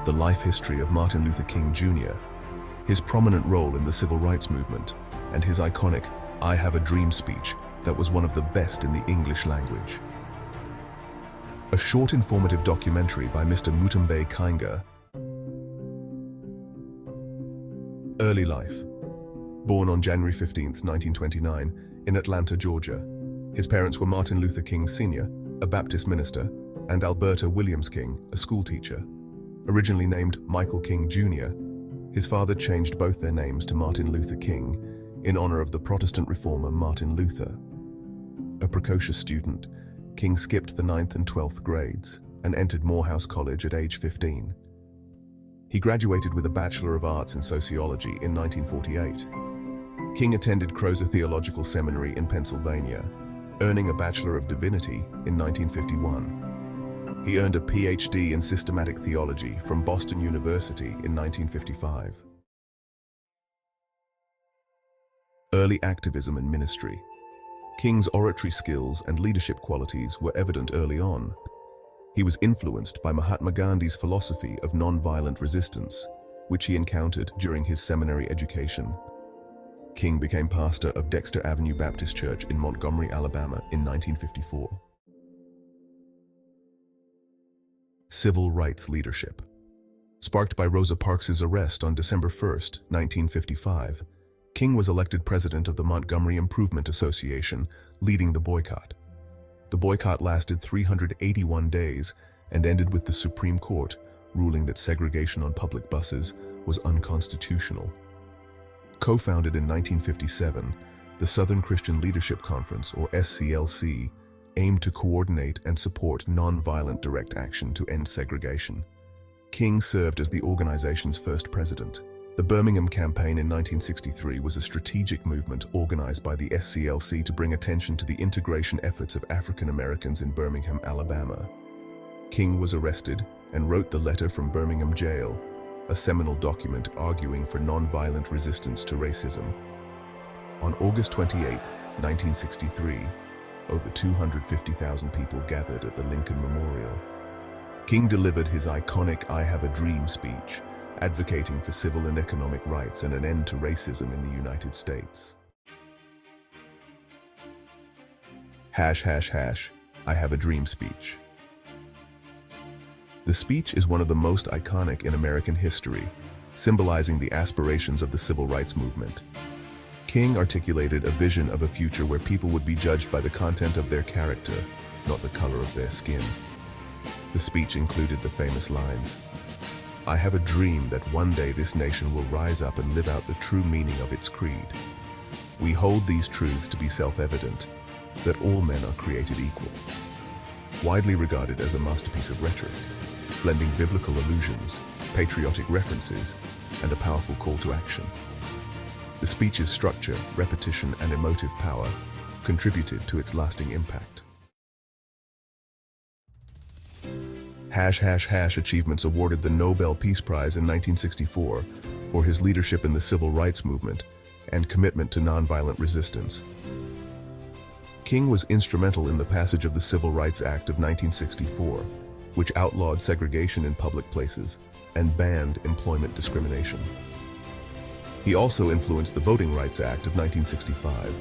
the life history of Martin Luther King Jr., his prominent role in the civil rights movement, and his iconic "I Have a Dream" speech that was one of the best in the English language. A short informative documentary by Mr. Mutumbe Kainga. Early life. Born on January 15, 1929, in Atlanta, Georgia. His parents were Martin Luther King Sr., a Baptist minister, and Alberta Williams King, a schoolteacher. Originally named Michael King Jr., his father changed both their names to Martin Luther King in honor of the Protestant reformer Martin Luther. A precocious student, King skipped the 9th and 12th grades and entered Morehouse College at age 15. He graduated with a Bachelor of Arts in Sociology in 1948. King attended Crozer Theological Seminary in Pennsylvania, earning a Bachelor of Divinity in 1951. He earned a PhD in Systematic Theology from Boston University in 1955. Early activism and ministry. King's oratory skills and leadership qualities were evident early on. He was influenced by Mahatma Gandhi's philosophy of nonviolent resistance, which he encountered during his seminary education. King became pastor of Dexter Avenue Baptist Church in Montgomery, Alabama in 1954. Civil rights leadership. Sparked by Rosa Parks's arrest on December 1, 1955, King was elected president of the Montgomery Improvement Association, leading the boycott. The boycott lasted 381 days and ended with the Supreme Court ruling that segregation on public buses was unconstitutional. Co-founded in 1957, the Southern Christian Leadership Conference, or SCLC, aimed to coordinate and support nonviolent direct action to end segregation. King served as the organization's first president. The Birmingham Campaign in 1963 was a strategic movement organized by the SCLC to bring attention to the integration efforts of African Americans in Birmingham, Alabama. King was arrested and wrote the Letter from Birmingham Jail, a seminal document arguing for nonviolent resistance to racism. On August 28, 1963, over 250,000 people gathered at the Lincoln Memorial. King delivered his iconic "I Have a Dream" speech, advocating for civil and economic rights and an end to racism in the United States. ###, I Have a Dream speech. The speech is one of the most iconic in American history, symbolizing the aspirations of the civil rights movement. King articulated a vision of a future where people would be judged by the content of their character, not the color of their skin. The speech included the famous lines, "I have a dream that one day this nation will rise up and live out the true meaning of its creed. We hold these truths to be self-evident, that all men are created equal." Widely regarded as a masterpiece of rhetoric, blending biblical allusions, patriotic references, and a powerful call to action. The speech's structure, repetition, and emotive power contributed to its lasting impact. ### Achievements awarded the Nobel Peace Prize in 1964 for his leadership in the civil rights movement and commitment to nonviolent resistance. King was instrumental in the passage of the Civil Rights Act of 1964, which outlawed segregation in public places and banned employment discrimination. He also influenced the Voting Rights Act of 1965,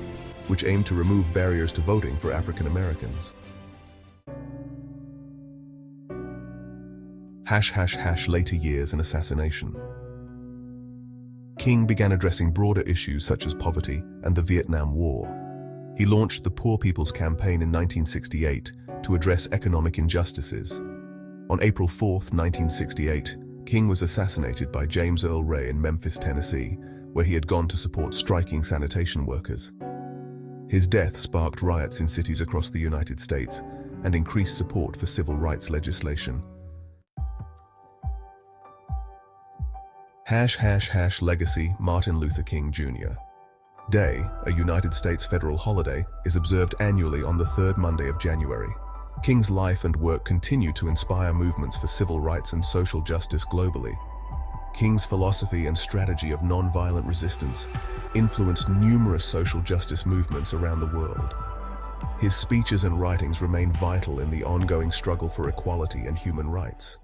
which aimed to remove barriers to voting for African Americans. ### Later years and assassination. King began addressing broader issues such as poverty and the Vietnam War. He launched the Poor People's Campaign in 1968 to address economic injustices. On April 4, 1968, King was assassinated by James Earl Ray in Memphis, Tennessee, where he had gone to support striking sanitation workers. His death sparked riots in cities across the United States and increased support for civil rights legislation. ### Legacy Martin Luther King Jr. Day, a United States federal holiday, is observed annually on the third Monday of January. King's life and work continue to inspire movements for civil rights and social justice globally. King's philosophy and strategy of nonviolent resistance influenced numerous social justice movements around the world. His speeches and writings remain vital in the ongoing struggle for equality and human rights.